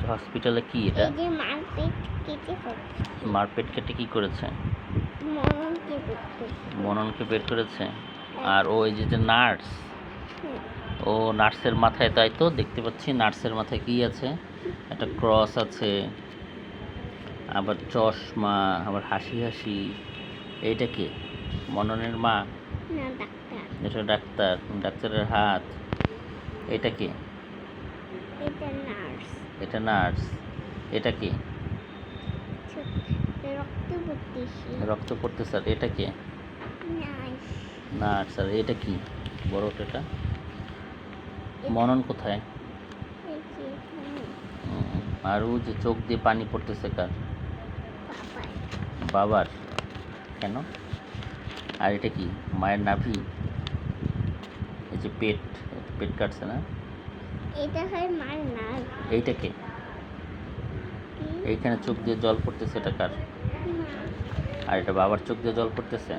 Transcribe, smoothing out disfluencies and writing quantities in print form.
হসপিটালে কি এটা? এই যে মারপিট কেটে ফেলছে। মারপেট কেটে কি করেছে? মননকে করতে। মননকে বের করেছে। আর ওই যে নার্স, হুম। ও নার্সের মাথায়, তাই তো দেখতে পাচ্ছি নার্সের মাথায় কি আছে? একটা ক্রস আছে, আবার চশমা, আবার হাসি হাসি। এইটা কে? মননের মা? না, ডাক্তার। এটা ডাক্তার, ডাক্তারের হাত। এটা কে? এটা নার্স। এটা নার্স। এটা কে? রক্ত পড়তেছে। রক্ত পড়তেছে। আর এটা কে? নার্স। নার্স। আর এটা কি বড়টা? মনন কোথায়? এই যে এখানে আর ও যে চোখ দিয়ে পানি পড়তেছে কার? বাবার। বাবার। কেন? আর এটা কি? মায়ের নাভি। এই যে পেট, পেট কাটছে না? এটা হয় মার নার্ভ। এইটা কে? এইখানে চোখ দিয়ে জল পড়তেছে, এটা কার? না, আর এটা বাবার চোখ দিয়ে জল পড়তেছে।